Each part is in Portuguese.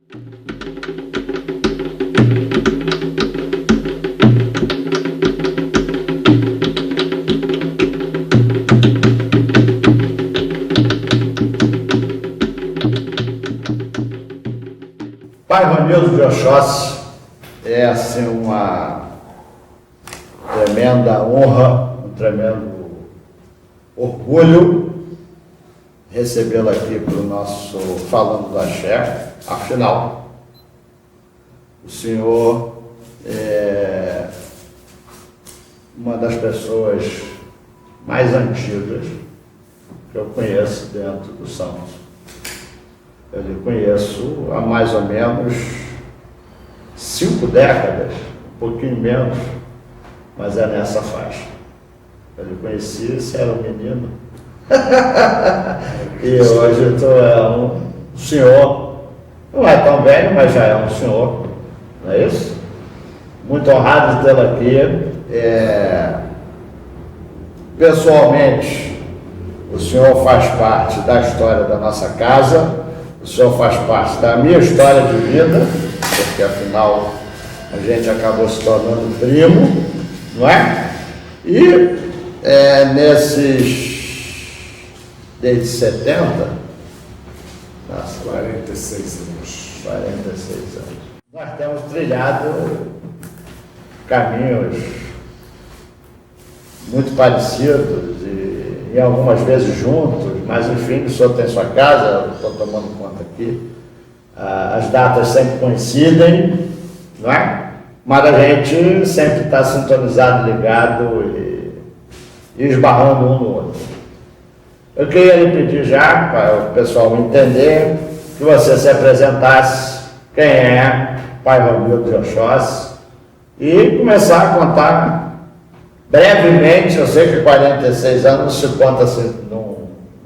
Pai Ivanildo de Oxóssi, é assim uma tremenda honra, um tremendo orgulho recebê-lo aqui para o nosso Falando do Axé. Afinal, o senhor é uma das pessoas mais antigas que eu conheço dentro do Santos. Eu lhe conheço há mais ou menos 5 décadas, um pouquinho menos, mas é nessa faixa. Eu lhe conheci, você era um menino. E hoje tu é um senhor. Não é tão velho, mas já é um senhor. Não é isso? Muito honrado de tê-lo aqui. Pessoalmente, o senhor faz parte da história da nossa casa. O senhor faz parte da minha história de vida, porque afinal a gente acabou se tornando primo, não é? E desde 70, nossa, 46 anos. 46 anos, nós temos trilhado caminhos muito parecidos e algumas vezes juntos, mas enfim, o senhor tem sua casa, estou tomando conta aqui, as datas sempre coincidem, não é? Mas a gente sempre está sintonizado, ligado e esbarrando um no outro. Eu queria lhe pedir já, para o pessoal entender, que você se apresentasse, quem é Pai Ivanildo de Oxóssi, e começar a contar brevemente. Eu sei que 46 anos se conta assim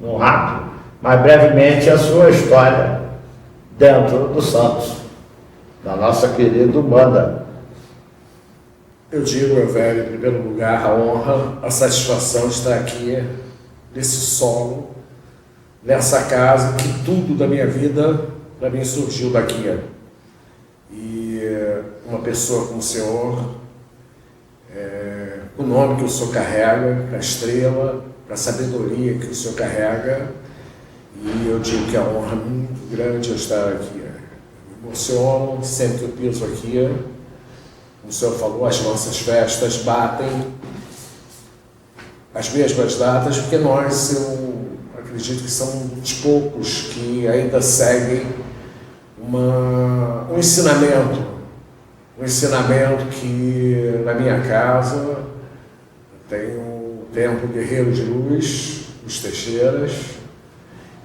num rápido, mas brevemente a sua história dentro do Santos, da nossa querida Umbanda. Eu digo, meu velho, em primeiro lugar, a honra, a satisfação de estar aqui, nesse solo, nessa casa, que tudo da minha vida, para mim, surgiu daqui. E uma pessoa como o senhor, o nome que o senhor carrega, a estrela, a sabedoria que o senhor carrega, e eu digo que é uma honra muito grande eu estar aqui. Me emociono sempre que eu piso aqui. Como o senhor falou, as nossas festas batem as mesmas datas, porque nós, eu acredito que são dos poucos que ainda seguem um ensinamento que na minha casa tem o Templo Guerreiro de Luz, os Teixeiras,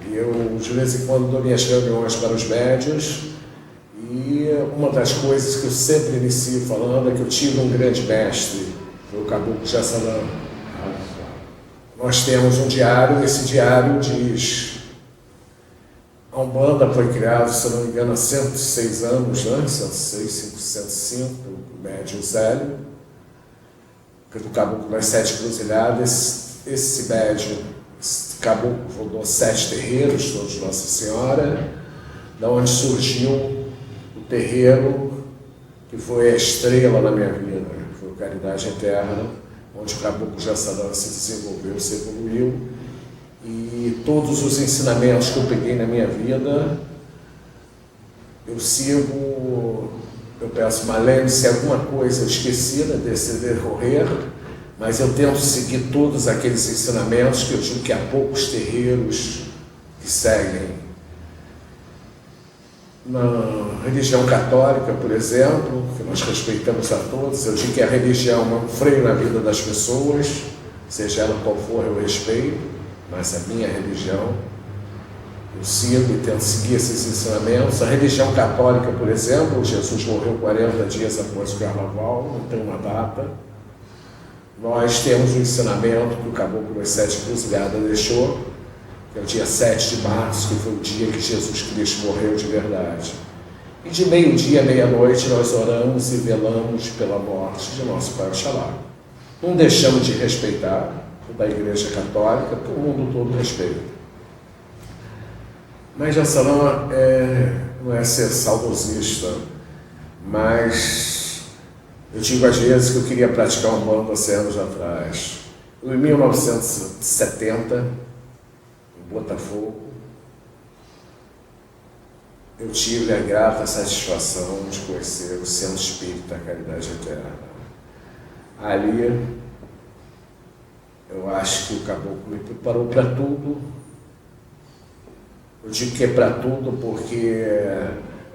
e eu de vez em quando dou minhas reuniões para os médiuns, e uma das coisas que eu sempre inicio falando é que eu tive um grande mestre, foi o Caboclo Jassanã. Nós temos um diário, esse diário diz: a Umbanda foi criada, se não me engano, há 106 anos, né? 106, 105, o médium Zélio, do Caboclo das 7 Cruzilhadas. Esse médium, esse Caboclo, fundou 7 terreiros, todos Nossa Senhora, da onde surgiu o terreiro que foi a estrela na minha vida, que foi o Caridade Eterna, onde o Caboclo Jassanã se desenvolveu, se evoluiu. E todos os ensinamentos que eu peguei na minha vida, eu sigo. Eu peço uma lembre se alguma coisa esquecida desse decorrer, mas eu tento seguir todos aqueles ensinamentos que eu digo que há poucos terreiros que seguem. Na religião católica, por exemplo, que nós respeitamos a todos, eu digo que a religião é um freio na vida das pessoas, seja ela qual for, eu respeito, mas a minha religião, eu sigo e tento seguir esses ensinamentos. A religião católica, por exemplo, Jesus morreu 40 dias após o carnaval, não tem uma data. Nós temos um ensinamento que o Caboclo das 7 Cruzilhadas deixou, que é o dia 7 de março, que foi o dia que Jesus Cristo morreu de verdade. E de meio-dia à meia-noite nós oramos e velamos pela morte de nosso Pai Oxalá. Não deixamos de respeitar o da Igreja Católica, que o mundo todo respeita. Mas Jassanã, não é ser saudosista, mas eu digo às vezes que eu queria praticar um bando há 100 anos atrás. Em 1970, em Botafogo, eu tive a grata satisfação de conhecer o Centro Espírita Caridade Eterna. Ali, eu acho que o caboclo me preparou para tudo. Eu digo que é para tudo porque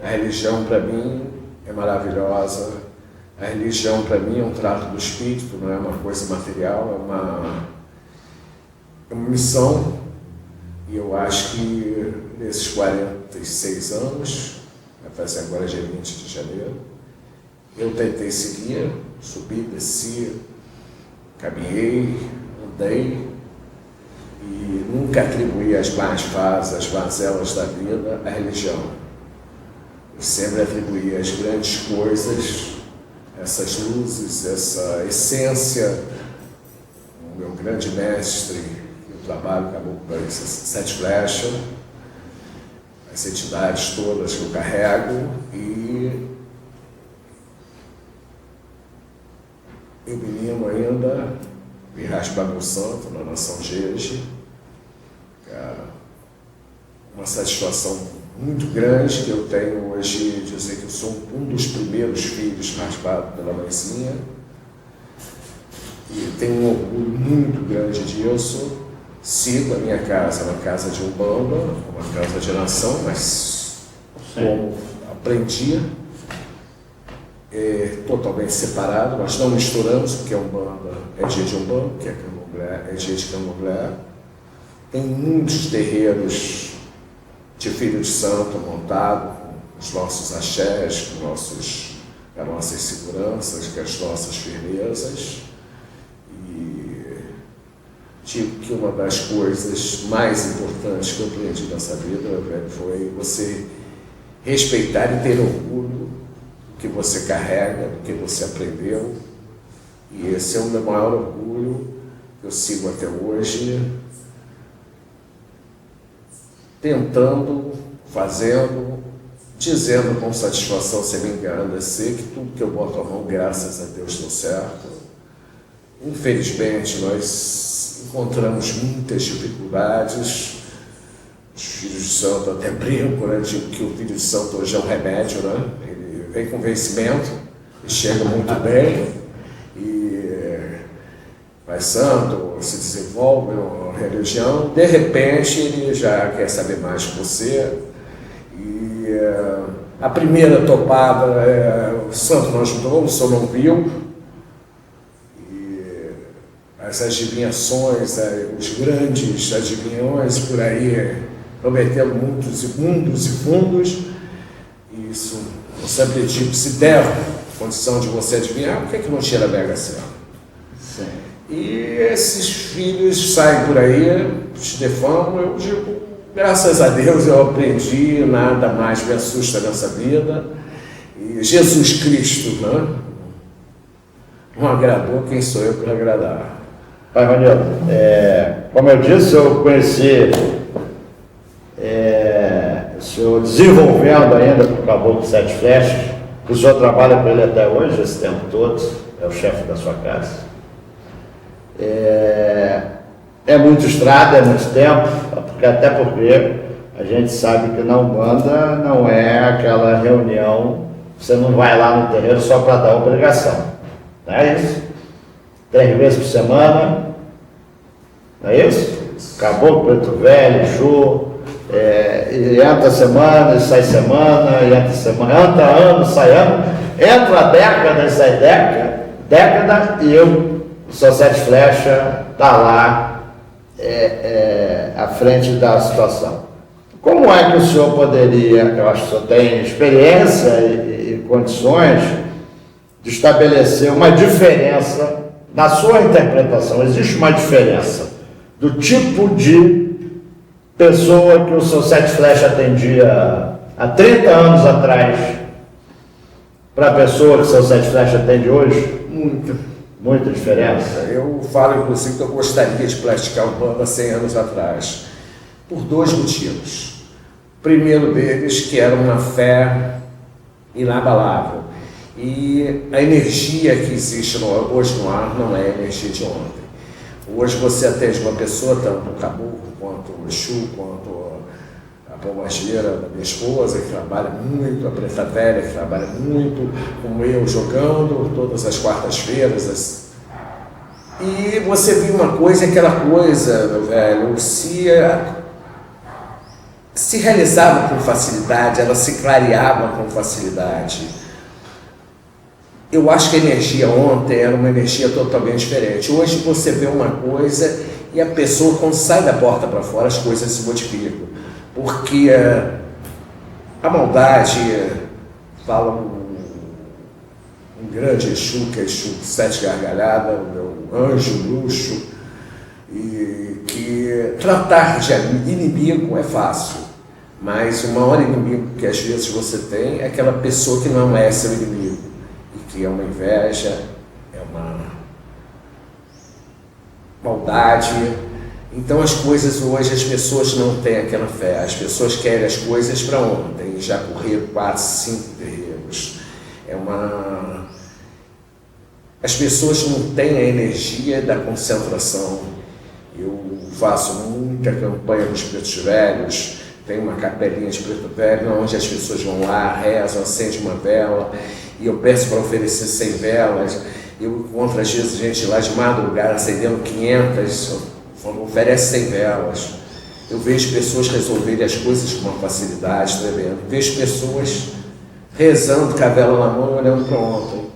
a religião para mim é maravilhosa. A religião para mim é um trato do espírito, não é uma coisa material, é uma missão. E eu acho que nesses 46 anos, vai fazer agora dia 20 de janeiro, eu tentei seguir, subi, desci, caminhei, andei e nunca atribuí as más fases, as mazelas da vida à religião. Eu sempre atribuí as grandes coisas, essas luzes, essa essência. O meu grande mestre, o trabalho acabou com Sete Flechas, as entidades todas que eu carrego, e eu menino ainda me raspa meu santo na Nação Jeje, uma satisfação muito grande que eu tenho hoje, dizer que eu sou um dos primeiros filhos raspados pela mãezinha, e tenho um orgulho muito grande disso. Sigo a minha casa, uma casa de Umbanda, uma casa de nação, mas como aprendi, totalmente separado, nós não misturamos, porque a Umbanda é dia de Umbanda, que é Candomblé, é dia de Candomblé. Tem muitos terreiros de Filho de Santo montado, com os nossos axés, com as nossas seguranças, com as nossas firmezas. E digo que uma das coisas mais importantes que eu aprendi nessa vida, velho, foi você respeitar e ter orgulho do que você carrega, do que você aprendeu. E esse é o meu maior orgulho, que eu sigo até hoje, tentando, fazendo, dizendo com satisfação, sem me engrandecer, que tudo que eu boto a mão, graças a Deus, deu certo. Infelizmente, nós encontramos muitas dificuldades. Os filhos de santo até brincam, né? Digo que o filho de santo hoje é um remédio, né? Ele vem com vencimento, ele chega muito bem e vai santo, se desenvolve a religião, de repente ele já quer saber mais que você. E a primeira topada, o santo não ajudou, o senhor não viu. E as adivinhações, os grandes adivinhões por aí, prometendo muitos e mundos e fundos. E isso, eu sempre digo, se der condição de você adivinhar, por que não tira a Mega Sena? Sim. E esses filhos saem por aí, te defamam. Eu digo, graças a Deus eu aprendi, nada mais me assusta nessa vida. E Jesus Cristo, né? Não agradou, quem sou eu para agradar? Pai Manildo, como eu disse, eu conheci o senhor desenvolvendo ainda com o Caboclo Sete Flechas. O senhor trabalha com ele até hoje, esse tempo todo, é o chefe da sua casa. É muito estrada, é muito tempo, até porque a gente sabe que na Umbanda não é aquela reunião, você não vai lá no terreiro só para dar obrigação, não é isso? 3 vezes por semana, não é isso? Caboclo, Preto Velho, Exu, e entra semana, e sai semana, e entra semana, entra ano, sai ano, entra a década, e sai década, e eu, sou Sete Flechas, está lá à frente da situação. Como é que o senhor poderia, eu acho que o senhor tem experiência e condições de estabelecer uma diferença na sua interpretação? Existe uma diferença do tipo de pessoa que o seu Sete Flechas atendia há 30 anos atrás para a pessoa que o seu Sete Flechas atende hoje? Muita diferença. Eu falo, inclusive, que eu gostaria de praticar Umbanda há 100 anos atrás, por 2 motivos. Primeiro deles, que era uma fé inabalável. E a energia que existe hoje no ar não é a energia de ontem. Hoje você atende uma pessoa, tanto o caboclo, quanto o Exu, quanto a pombageira da minha esposa, que trabalha muito, a preta velha, que trabalha muito, como eu, jogando todas as quartas-feiras. E você viu uma coisa, aquela coisa, meu velho, se realizava com facilidade, ela se clareava com facilidade. Eu acho que a energia ontem era uma energia totalmente diferente. Hoje você vê uma coisa e a pessoa, quando sai da porta para fora, as coisas se modificam. Porque a maldade, fala um grande Exu, que é Exu de Sete Gargalhadas, o meu anjo bruxo, e que tratar de inimigo é fácil, mas o maior inimigo que às vezes você tem é aquela pessoa que não é seu inimigo, e que é uma inveja, é uma maldade. Então as coisas hoje, as pessoas não têm aquela fé, as pessoas querem as coisas para ontem, e já correram 4, 5 terreiros. As pessoas não têm a energia da concentração. Eu faço muita campanha com os pretos velhos, tem uma capelinha de preto velho, onde as pessoas vão lá, rezam, acendem uma vela, e eu peço para oferecer 100 velas. Eu encontro às vezes gente lá de madrugada acendendo 500, oferece 100 velas. Eu vejo pessoas resolverem as coisas com uma facilidade tremenda. Vejo pessoas rezando com a vela na mão, olhando para ontem.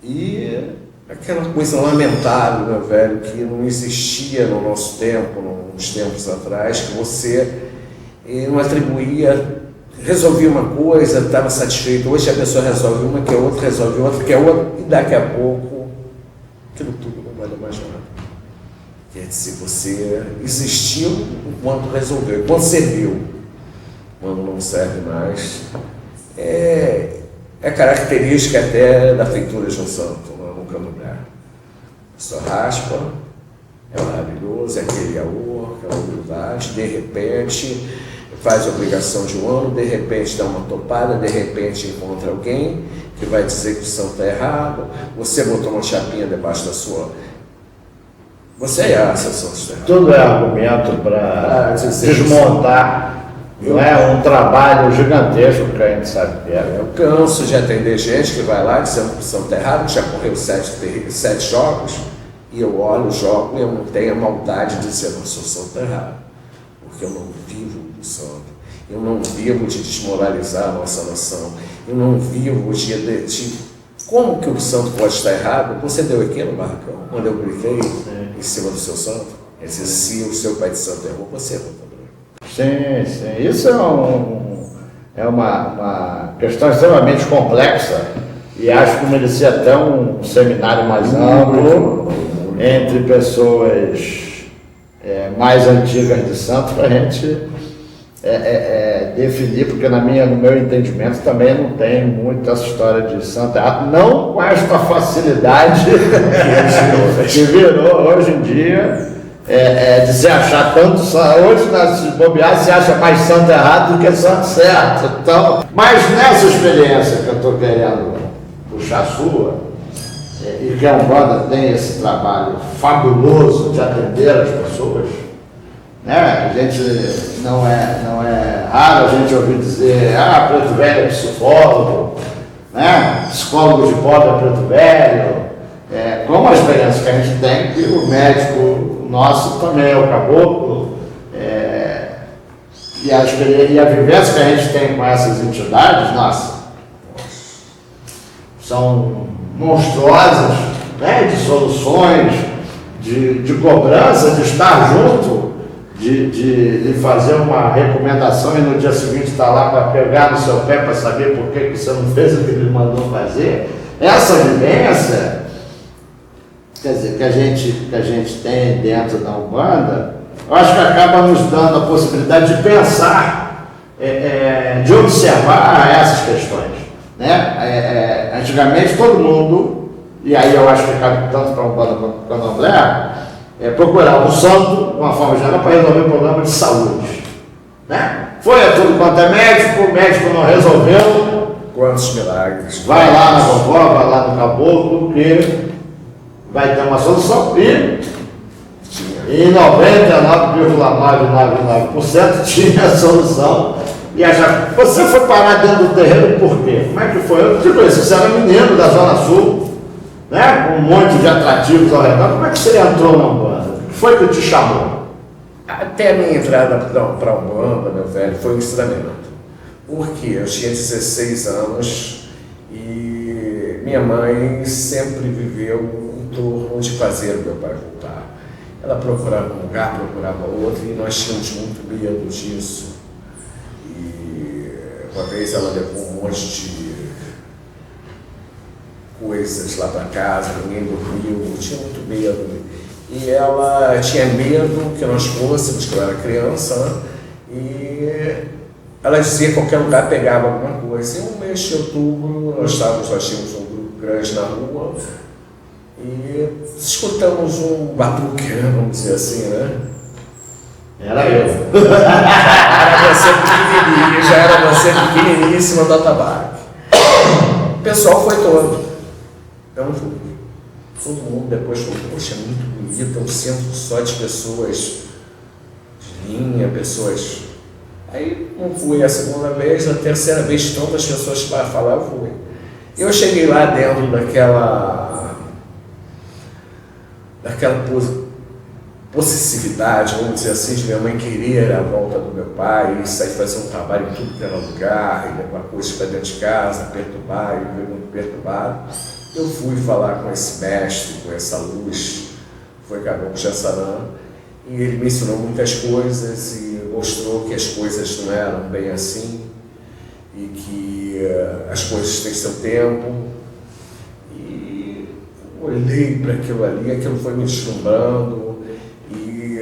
E aquela coisa lamentável, meu velho, que não existia no nosso tempo, uns tempos atrás, que você não atribuía, resolvia uma coisa, estava satisfeito. Hoje a pessoa resolve uma, que a outra resolve outra, que a outra, e daqui a pouco aquilo tudo não vale mais nada. Quer dizer, você existiu enquanto resolveu, enquanto serviu. Quando não serve mais, é característica até da feitura de um santo, no candomblé. Só raspa, é maravilhoso, é aquele amor, aquela humildade, de repente faz a obrigação de um ano, de repente dá uma topada, de repente encontra alguém que vai dizer que o santo está errado, você botou uma chapinha debaixo da sua... Você é a sessão externa. Tudo é argumento para desmontar. Não é um trabalho gigantesco que a gente sabe que é. Eu canso de atender gente que vai lá dizendo que o santo está errado, que já correu 7 jogos, e eu olho, jogo, e eu não tenho a maldade de dizer que o santo está errado. Porque eu não vivo do santo. Eu não vivo de desmoralizar a nossa nação. Eu não vivo de como que o santo pode estar errado? Você deu aqui no barracão, quando eu gritei em cima do seu santo. Quer dizer, se o seu pai de santo errou, você errou também. Sim, sim. Isso é uma questão extremamente complexa e acho que merecia até um seminário mais amplo entre pessoas mais antigas de santo para a gente definir, porque no meu entendimento também não tem muito essa história de santo errado, não com esta facilidade que virou hoje em dia, de se achar tanto santo. Hoje, se bobear, se acha mais santo errado do que santo certo. Então, mas nessa experiência que eu estou querendo puxar sua, e que a Umbanda tem esse trabalho fabuloso de atender as pessoas, né? A gente não é raro a gente ouvir dizer, preto velho é psicólogo, né? Psicólogo de pobre é preto velho. Como a experiência que a gente tem, que o médico nosso também é o caboclo, e a vivência que a gente tem com essas entidades, nossa, são monstruosas, né? De soluções, de cobrança, de estar junto, de fazer uma recomendação e no dia seguinte estar lá para pegar no seu pé para saber por que você não fez o que ele mandou fazer. Essa vivência, quer dizer, que a gente tem dentro da Umbanda, eu acho que acaba nos dando a possibilidade de pensar, de observar essas questões, né? Antigamente todo mundo, e aí eu acho que cabe tanto para a Umbanda quanto para o Candomblé, procurar um santo, de uma forma geral, para resolver um problema de saúde. né? Foi a tudo quanto é médico, o médico não resolveu. Quantos milagres. Vai lá na vovó, vai lá no caboclo, que vai ter uma solução. E em 99,999% tinha a solução. E achava, você foi parar dentro do terreiro por quê? Como é que foi? Eu te conheci, você era menino da Zona Sul, né? Com um monte de atrativos ao redor. Como é que você entrou na Umbanda? O que foi que te chamou? Até a minha entrada para a Umbanda, meu velho, foi um estranhamento. Porque eu tinha 16 anos e minha mãe sempre viveu em torno de fazer o meu pai voltar. Ela procurava um lugar, procurava outro, e nós tínhamos muito medo disso. E uma vez ela levou um monte de coisas lá para casa, ninguém dormiu, eu tinha muito medo. E ela tinha medo que nós fôssemos, que eu era criança, né? E ela dizia que qualquer lugar pegava alguma coisa. E um mês de outubro, nós tínhamos um grupo grande na rua e escutamos um batuque, né? Vamos dizer assim, né? Era eu. Já era você pequeniníssima do atabaque. O pessoal foi todo. Então, todo mundo depois falou, poxa, é muito bonito, é um centro só de pessoas de linha, pessoas... Aí não fui a segunda vez, a terceira vez, tantas pessoas para falar, eu fui. Eu cheguei lá dentro daquela possessividade, vamos dizer assim, de minha mãe querer a volta do meu pai, e sair fazer um trabalho em tudo que era lugar, e levar coisas para dentro de casa, perturbar, e eu muito perturbado. Eu fui falar com esse mestre, com essa luz, foi Caboclo Jaçanã, e ele me ensinou muitas coisas e mostrou que as coisas não eram bem assim, e que as coisas têm seu tempo. E olhei para aquilo ali, aquilo foi me deslumbrando, e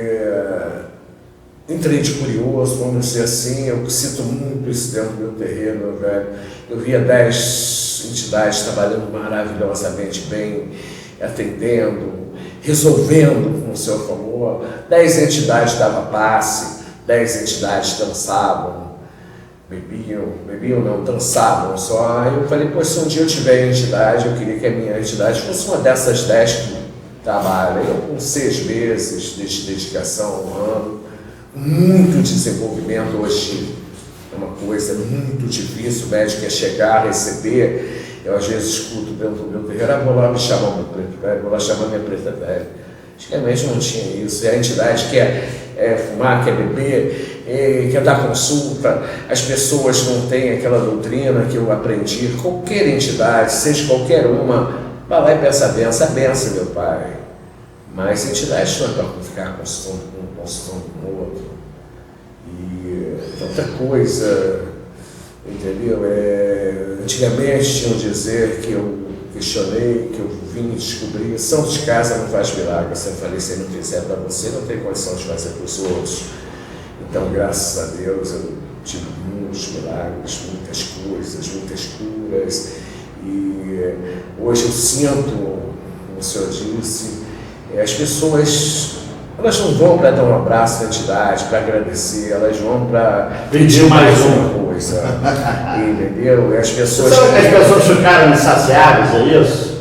entrei de curioso, vamos dizer assim. Eu sinto muito isso dentro do meu terreiro, meu velho. Eu via 10 entidades trabalhando maravilhosamente bem, atendendo, resolvendo com o seu favor. 10 entidades davam passe, 10 entidades dançavam, bebiam não, dançavam só. Aí eu falei, pô, se um dia eu tiver entidade, eu queria que a minha entidade fosse uma dessas 10 que trabalha. Eu com 6 meses de dedicação, um ano, muito desenvolvimento. Hoje é uma coisa muito difícil, o médico quer chegar, receber. Eu às vezes escuto dentro do meu terreiro, vou lá me chamar meu preto velho, vou lá chamar minha preta velha. Antigamente não tinha isso, e a entidade quer fumar, quer beber, quer dar consulta, as pessoas não têm aquela doutrina que eu aprendi. Qualquer entidade, seja qualquer uma, vai lá e peça a benção, meu pai. Mas entidades não é para ficar consultando com o outro. E tanta coisa, entendeu? Antigamente tinham dizer que eu questionei, que eu vim descobrir, santo de casa não faz milagre. Eu sempre falei, se ele não fizer para você, não tem condição de fazer para os outros. Então, graças a Deus, eu tive muitos milagres, muitas coisas, muitas curas. E hoje eu sinto, como o senhor disse, as pessoas, elas não vão para dar um abraço na entidade, para agradecer, elas vão para pedir mais uma coisa, entendeu? E as pessoas ficaram insaciáveis, é isso?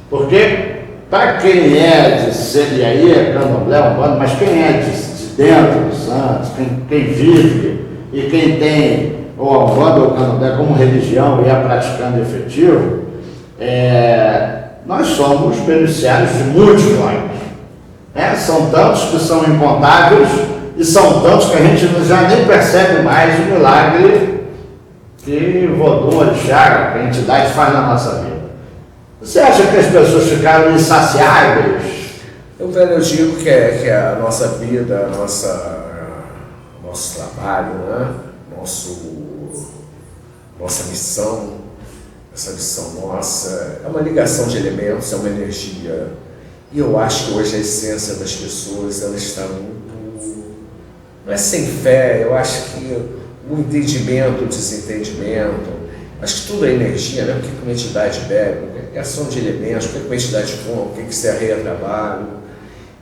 Porque, para quem é de Seriaí, é candomblé, umbanda, mas quem é de dentro do santo, quem vive e quem tem ou a umbanda ou o candomblé como religião e é praticando efetivo, nós somos beneficiários de muitos milagres. São tantos que são incontáveis e são tantos que a gente já nem percebe mais o milagre que Vodun, Orixá, que a entidade faz na nossa vida. Você acha que as pessoas ficaram insaciáveis? Eu digo que a nossa vida, nosso trabalho, né? Nossa missão, essa missão nossa, é uma ligação de elementos, é uma energia. E eu acho que hoje a essência das pessoas, ela está muito... Não é sem fé, eu acho que o entendimento, o desentendimento, acho que tudo é energia, né? O que uma entidade bebe, é ação de elementos, o que uma entidade fuma, o que se arreia trabalho.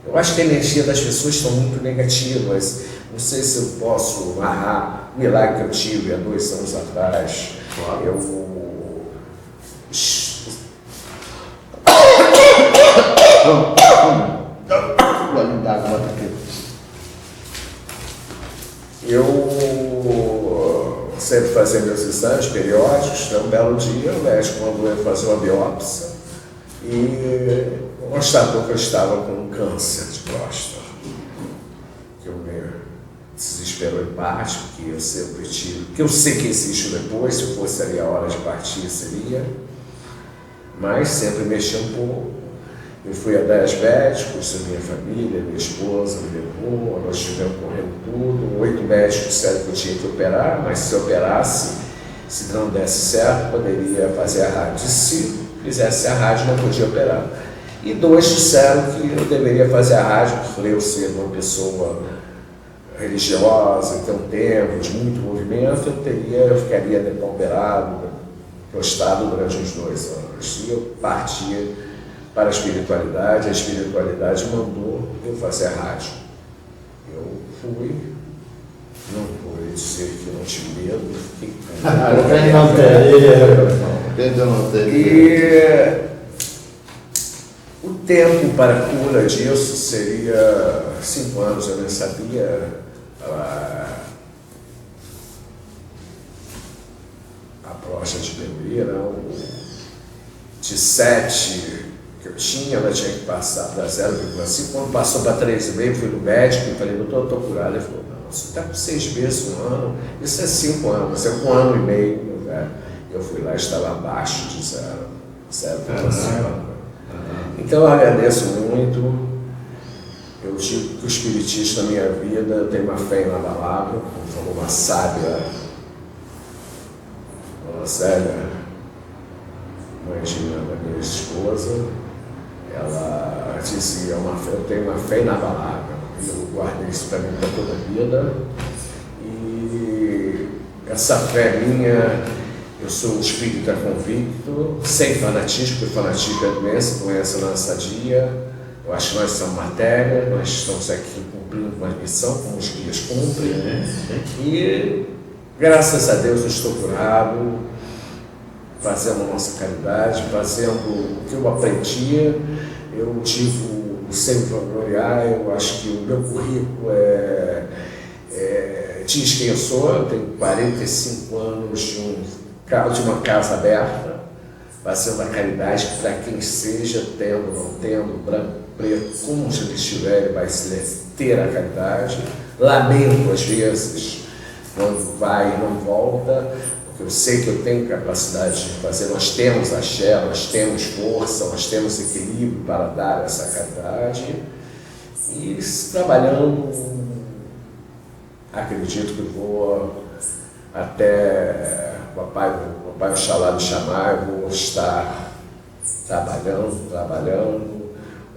Eu acho que a energia das pessoas estão muito negativas. Não sei se eu posso narrar o milagre que eu tive há 2 anos atrás. Claro. Eu sempre fazia meus exames periódicos, um belo dia o médico mandou eu fazer uma biópsia e constatou que eu estava com câncer de próstata. Que eu me desesperou hepático, que eu sempre tive, que eu sei que existe depois, se fosse ali a hora de partir seria, mas sempre mexi um pouco. Eu fui a 10 médicos, a minha família, minha esposa me levou, nós estivemos correndo tudo. 8 médicos disseram que eu tinha que operar, mas se operasse, se não desse certo, poderia fazer a rádio. Se fizesse a rádio, não podia operar. E 2 disseram que eu deveria fazer a rádio, por eu ser uma pessoa religiosa, que tem um tempo de muito movimento, eu ficaria depauperado, prostrado durante uns 2 anos. E eu partia para a espiritualidade mandou eu fazer a rádio. Eu fui, não vou dizer que eu não tive medo, fiquei com E o tempo para a cura disso seria 5 anos, eu nem sabia. A próstata de bebê, de 7 que eu tinha, ela tinha que passar para 0,5. Quando passou para 3,5, fui no médico e falei, doutor, eu estou curado. Ele falou, não, você está com 6 meses, 1 ano, isso é 5 anos, você é com 1 ano e meio. Né? Eu fui lá e estava abaixo de 0,5. Então eu agradeço muito. Eu tive que o espiritista na minha vida, eu tenho uma fé inabalável, como falou uma sábia, mãe da minha esposa. Ela dizia, eu tenho uma fé inabalável, eu guardei isso para mim para toda a vida, e essa fé minha, eu sou um espírita convicto, sem fanatismo, porque fanatismo é doença não é sadia. Eu acho que nós somos matéria, nós estamos aqui cumprindo uma missão, como os guias cumprem, e graças a Deus eu estou curado, fazendo a nossa caridade, fazendo o que eu aprendia. Eu sem vangloriar, eu acho que o meu currículo diz quem eu sou. Eu tenho 45 anos de uma casa aberta, fazendo a caridade para quem seja, tendo, não tendo, branco, preto, como ele estiver, ele vai ter a caridade. Lamento às vezes quando vai e não volta, eu sei que eu tenho capacidade de fazer, nós temos axé, nós temos força, nós temos equilíbrio para dar essa caridade. E trabalhando, acredito que vou até o papai Oxalá me chamar, eu vou estar trabalhando,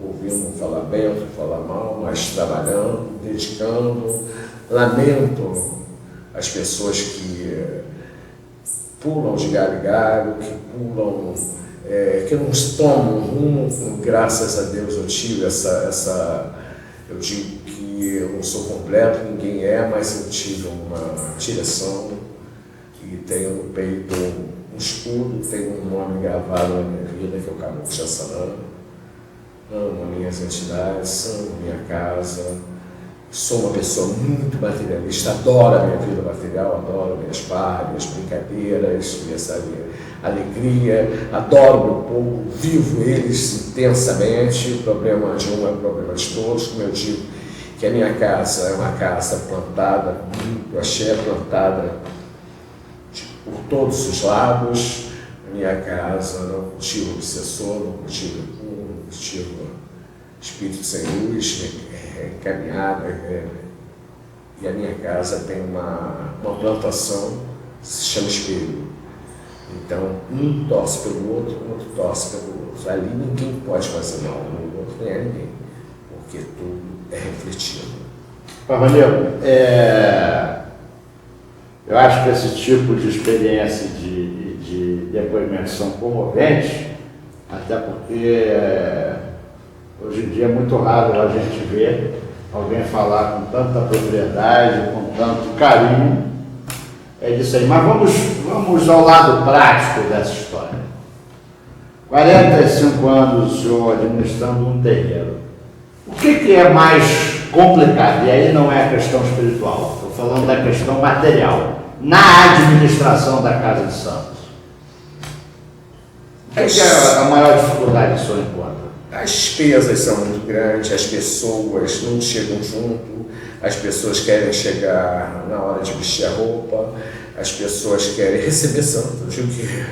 ouvindo falar bem, ouvindo falar mal, mas trabalhando, dedicando. Lamento as pessoas que pulam de galho em galho, que pulam, que não tomam rumo. Graças a Deus eu tive eu digo que eu não sou completo, ninguém é, mas eu tive uma direção e tenho no peito um escudo, tenho um nome gravado na minha vida, que é o Caboclo Chassanã. Amo minhas entidades, amo minha casa. Sou uma pessoa muito materialista, adoro a minha vida material, adoro minhas parras, minhas brincadeiras, minha alegria, adoro meu povo, vivo eles intensamente. O problema de um é o problema de todos, como eu digo, que a minha casa é uma casa plantada, muito axé, plantada por todos os lados. A minha casa não cultiva obsessor, não cultiva puro, não cultiva espírito sem luz, caminhada, e a minha casa tem uma plantação que se chama espelho. Então, um torce pelo outro, o outro torce pelo outro. Ali ninguém pode fazer mal no outro, nem a ninguém, porque tudo é refletido. Pavanil, eu acho que esse tipo de experiência de depoimentos são comoventes, até porque hoje em dia é muito raro a gente ver alguém falar com tanta propriedade, com tanto carinho, é disso aí. Mas vamos ao lado prático dessa história. 45 anos o senhor administrando um terreiro. O que é mais complicado? E aí não é a questão espiritual, estou falando da questão material. Na administração da Casa de Santos, o que é a maior dificuldade que o senhor encontra? As despesas são muito grandes, as pessoas não chegam junto, as pessoas querem chegar na hora de vestir a roupa, as pessoas querem receber santo. Eu digo que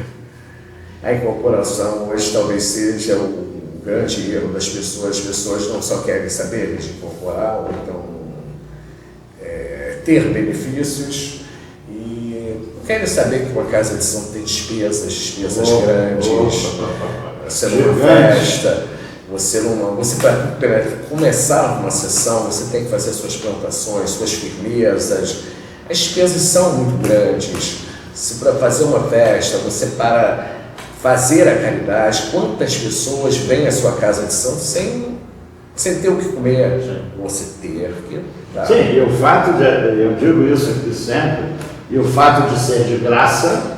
a incorporação hoje talvez seja o grande erro das pessoas. As pessoas não só querem saber de incorporar, ou então ter benefícios, e querem saber que uma casa de santo tem despesas grandes. Você não festa, você para começar uma sessão, você tem que fazer suas plantações, suas firmezas. As despesas são muito grandes. Se para fazer uma festa, você para fazer a caridade, quantas pessoas vêm à sua casa de santo sem ter o que comer? Você ter que dar. Sim, e o fato de, eu digo isso aqui sempre, e o fato de ser de graça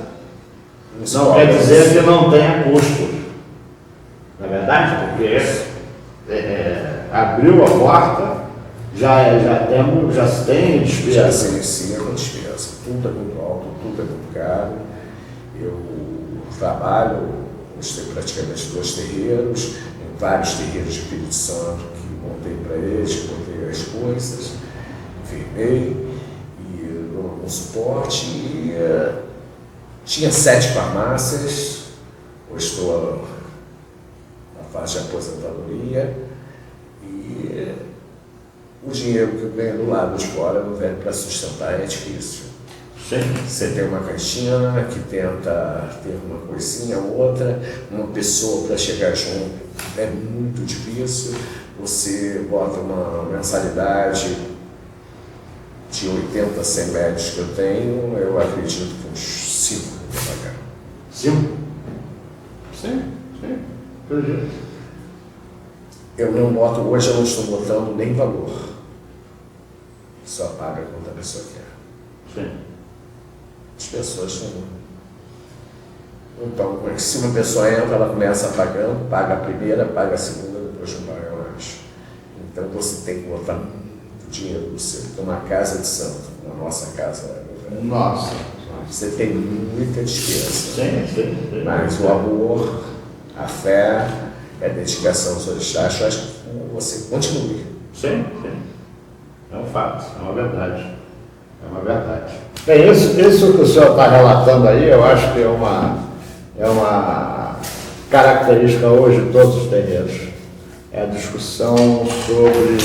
não quer dizer que não tenha custo. Na verdade, porque abriu a porta, já se tem despesa. Já se inicia com despesa. Tudo é muito alto, tudo é muito caro. Eu trabalho, praticamente 2 terreiros, em vários terreiros de Espírito Santo, que montei para eles, que montei as coisas, firmei e dou um suporte. E tinha 7 farmácias, hoje estou na fase de aposentadoria, e o dinheiro que eu ganho do lado de fora não vem para sustentar, é difícil. Sim. Você tem uma caixinha que tenta ter uma coisinha ou outra, uma pessoa para chegar junto é muito difícil. Você bota uma mensalidade de 80, 100 médios que eu tenho, eu acredito que uns 5 vou pagar. 5? Sim, acredito. Eu não boto, hoje eu não estou botando nem valor. Só paga quanto a pessoa quer. Sim. As pessoas não. Então, se uma pessoa entra, ela começa pagando, paga a primeira, paga a segunda, depois não paga mais. Então você tem que botar muito dinheiro no seu. Tem uma casa de santo, na nossa casa. Nossa. Você tem muita despesa. Sim. Mas o amor, a fé, a dedicação aos orixás, eu acho que você continue. Sim. É um fato, é uma verdade. Bem, isso que o senhor está relatando aí, eu acho que é uma característica hoje de todos os terreiros. É a discussão sobre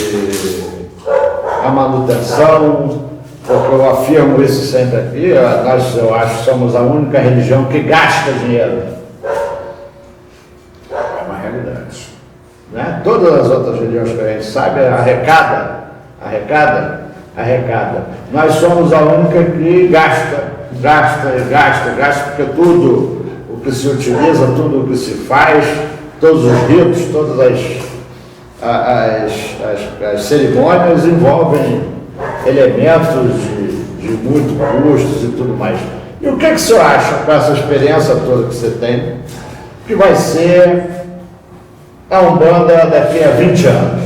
a manutenção, porque eu afirmo isso sempre aqui, nós, eu acho, somos a única religião que gasta dinheiro. É uma realidade. Né? Todas as outras religiões que a gente sabe arrecada. Nós somos a única que gasta, porque tudo o que se utiliza, tudo o que se faz, todos os ritos, todas as cerimônias envolvem elementos de muito custos e tudo mais. E o que o senhor acha, com essa experiência toda que você tem, que vai ser a Umbanda daqui a 20 anos?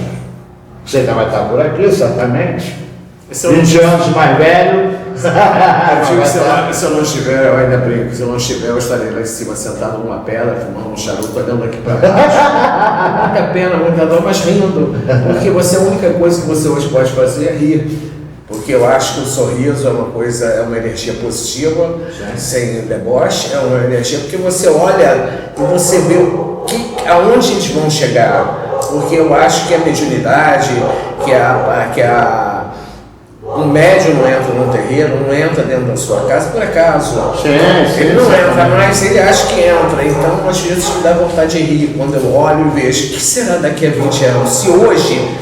Você ainda vai estar por aqui, certamente. 20 anos mais velho. Se eu não estiver, eu ainda brinco, se eu não estiver, eu estarei lá em cima, sentado numa pedra, fumando um charuto, olhando aqui para baixo. Muita pena, muita dor, mas rindo. Porque a única coisa que você hoje pode fazer é rir. Porque eu acho que o sorriso é uma energia positiva, sem deboche, é uma energia, porque você olha e você vê aonde eles vão chegar. Porque eu acho que a mediunidade, um médium não entra num terreiro, não entra dentro da sua casa por acaso. Ele não entra, mas ele acha que entra. Então, às vezes, me dá vontade de rir quando eu olho e vejo o que será daqui a 20 anos. Se hoje,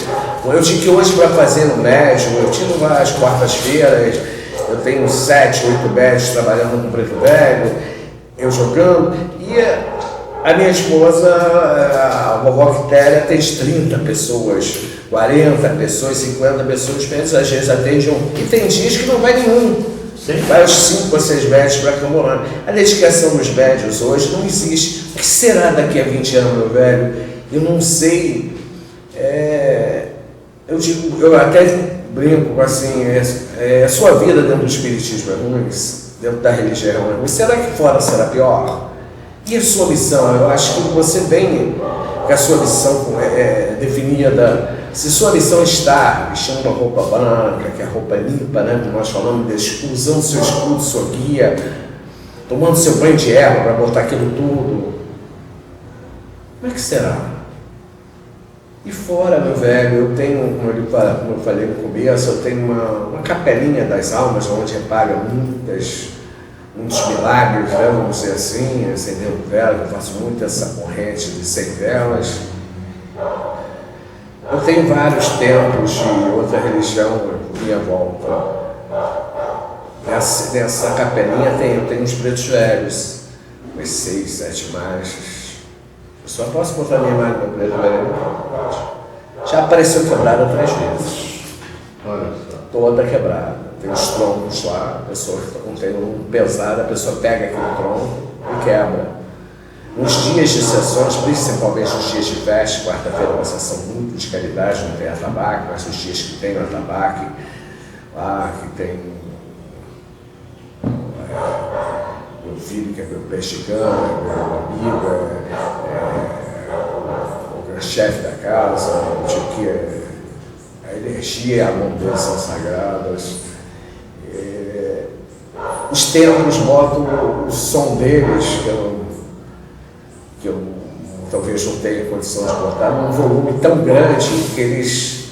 eu tinha que hoje para fazer no médium, eu tiro lá às quartas-feiras, eu tenho 7, 8 médios trabalhando com preto velho, eu jogando, e A minha esposa, a vovó Quitéria, tem 30 pessoas, 40 pessoas, 50 pessoas, mas às vezes atende um. E tem dias que não vai nenhum. Sim. Vai os 5 ou 6 médios para Camorã. A dedicação dos médios hoje não existe. O que será daqui a 20 anos, meu velho? Eu não sei. Eu até brinco assim, a sua vida dentro do espiritismo é ruim, dentro da religião é ruim. Será que fora será pior? E a sua missão? Eu acho que você vem com a sua missão definida. Se sua missão está vestindo uma roupa branca, que é a roupa limpa, né, que nós falamos desse, usando seu escudo, sua guia, tomando seu banho de erva para botar aquilo tudo, como é que será? E fora, meu velho, eu tenho, como eu falei no começo, eu tenho uma capelinha das almas, onde repaga muitos milagres, né, vamos dizer assim, acendendo vela, eu faço muito essa corrente de 100 velas. Eu tenho vários templos de outra religião à minha volta. Nessa capelinha eu tenho os pretos velhos, umas 6, 7 marchas. Eu só posso botar minha imagem no preto velho? Já apareceu quebrada 3 vezes. Olha só. Toda quebrada. Tem os troncos lá, a pessoa não tem um pesado, a pessoa pega aquele tronco e quebra. Nos dias de sessões, principalmente nos dias de festa, quarta-feira é uma sessão muito de caridade, não tem atabaque, mas os dias que tem o atabaque, lá que tem meu filho, que é meu mexicano, é meu amigo, o chefe da casa, o tio que a energia e a mão deles são sagradas. Os templos botam o som deles, que eu talvez não tenha condição de botar, num volume tão grande que eles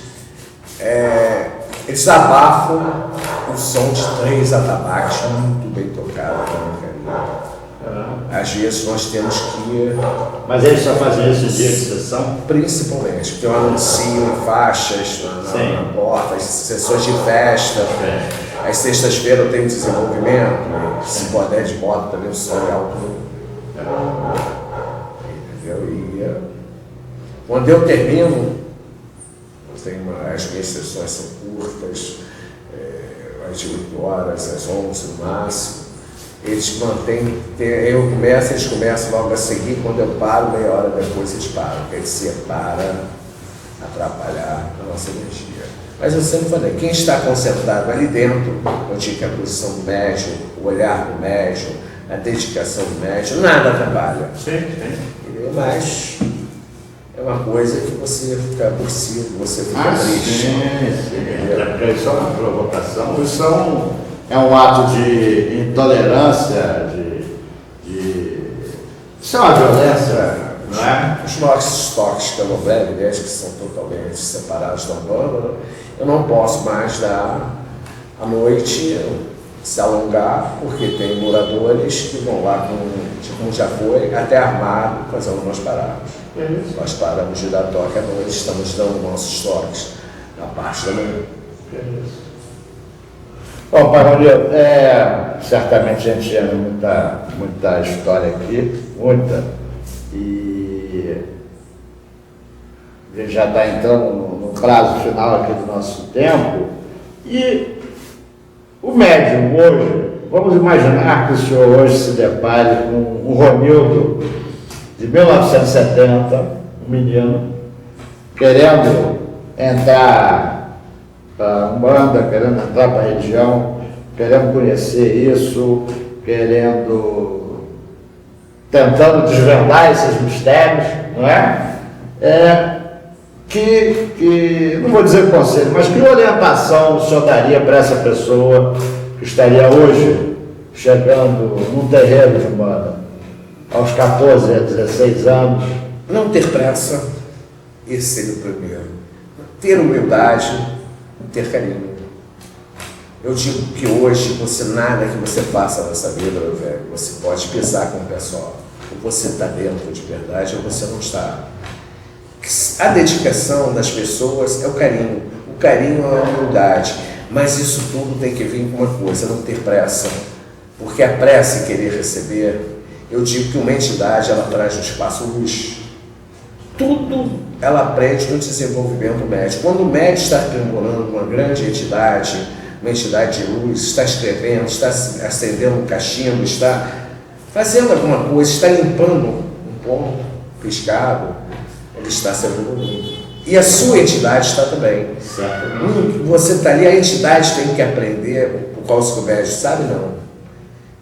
abafam o som de 3 atabaques muito bem tocados. Às vezes nós temos que... Mas eles só fazem isso em dia de sessão? Principalmente, porque eu anuncio em faixas na porta, as sessões de festa. Às sextas-feiras eu tenho desenvolvimento, se puder de moto também o som é alto. Quando eu termino, as minhas sessões são curtas, às de 8 horas, às 11 no máximo. Eles mantêm, eles começam logo a seguir, quando eu paro, meia hora depois eles param, porque eles separam, atrapalhar a nossa energia. Mas eu sempre falei, quem está concentrado ali dentro, eu digo que a posição do médium, o olhar do médium, a dedicação do médium, nada atrapalha. Sim. Mas é uma coisa que você fica aborrecido, você fica triste. Porque isso é uma provocação, isso é um ato de intolerância, isso é uma violência, não é? Os nossos toques candomblé, que são totalmente separados da Umbanda, eu não posso mais dar à noite, se alongar, porque tem moradores que vão lá, como já foi, até armado, fazendo umas paradas. Nós paramos de dar toque à noite, estamos dando nossos toques na parte da manhã. Bom, Parolio, certamente a gente tinha muita história aqui, muita, e a gente já está entrando no prazo final aqui do nosso tempo, e o médium hoje, vamos imaginar que o senhor hoje se depare com um Romildo de 1970, um menino, querendo entrar para a Umbanda, querendo entrar para a religião, querendo conhecer isso, tentando desvendar esses mistérios, não é? Não vou dizer conselho, mas que orientação o senhor daria para essa pessoa que estaria hoje chegando num terreiro de Umbanda, aos 14 a 16 anos? Não ter pressa, esse seria o primeiro. Ter humildade, ter carinho. Eu digo que hoje, nada que você faça nessa vida, meu velho, você pode pisar com o pessoal. Ou você está dentro de verdade, ou você não está. A dedicação das pessoas é o carinho. O carinho é a humildade. Mas isso tudo tem que vir com uma coisa, não ter pressa. Porque a pressa em querer receber, Eu digo que uma entidade, ela traz no espaço luz. Tudo ela aprende no desenvolvimento médico. Quando o médico está aprimorando uma grande entidade, uma entidade de luz, está escrevendo, está acendendo um cachimbo, está fazendo alguma coisa, está limpando um ponto piscado, ele está se evoluindo. E a sua entidade está também. Você está ali, a entidade tem que aprender, por causa que o médico sabe, não.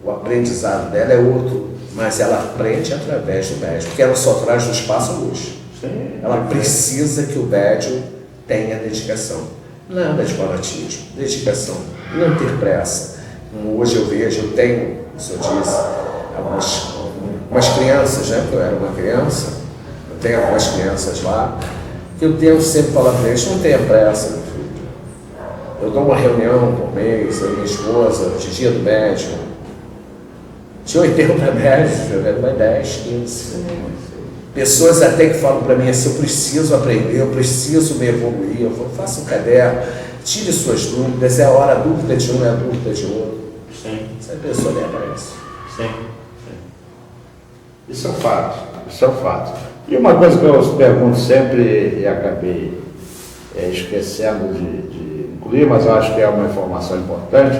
O aprendizado dela é outro, mas ela aprende através do médico, porque ela só traz do espaço luz. Ela precisa que o médium tenha dedicação. Nada de fanatismo, dedicação, não ter pressa. Como hoje eu vejo, eu tenho, o senhor disse, algumas crianças, né? Porque eu era uma criança, eu tenho algumas crianças lá, que eu tento sempre falar para eles, não tenha pressa, meu filho. Eu dou uma reunião por mês, eu e minha esposa, de dia do médium. De 80 médicos, eu vendo mais 10, 15. Pessoas até que falam para mim assim, eu preciso aprender, eu preciso me evoluir, eu falo, faça um caderno, tire suas dúvidas, é a hora, a dúvida de um é a dúvida de outro. Sim. Essa pessoa nem aparece. Sim. Isso é um fato, isso é um fato. E uma coisa que eu pergunto sempre e acabei esquecendo de incluir, mas eu acho que é uma informação importante,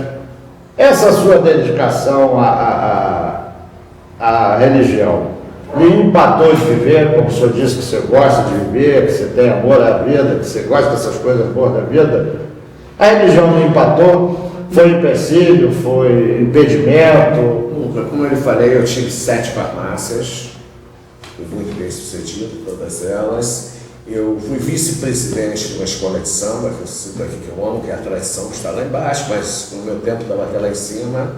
essa sua dedicação à religião, lhe empatou de viver, como o senhor disse que você gosta de viver, que você tem amor à vida, que você gosta dessas coisas boas da vida, a religião lhe empatou? Foi empecilho, foi impedimento? Nunca. Como eu lhe falei, eu tive 7 farmácias, fui muito bem sucedido, todas elas. Eu fui vice-presidente de uma escola de samba, que eu cito aqui que eu amo, que é a tradição, está lá embaixo, mas no meu tempo estava até lá em cima.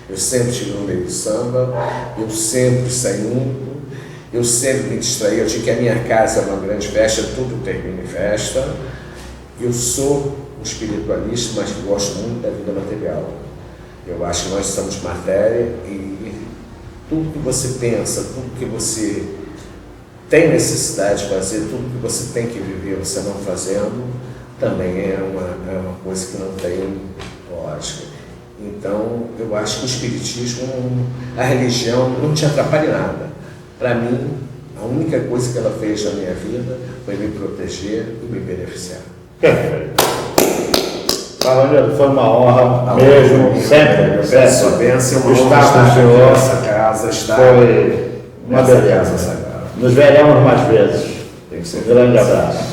Eu sempre estive no meio do samba, eu sempre saí limpo. Eu sempre me distraí, eu digo que a minha casa é uma grande festa, tudo termina em festa. Eu sou um espiritualista, mas que gosto muito da vida material. Eu acho que nós somos matéria e tudo que você pensa, tudo que você tem necessidade de fazer, tudo que você tem que viver, você não fazendo, também é uma coisa que não tem lógica. Então, eu acho que o espiritismo, a religião, não te atrapalha em nada. Para mim, a única coisa que ela fez na minha vida foi me proteger e me beneficiar. Perfeito. Valeu, foi uma honra mesmo, sempre. Peço a bênção, uma honra estar aqui nessa casa, foi uma beleza. Nos veremos mais vezes. Tem que ser Um grande abraço.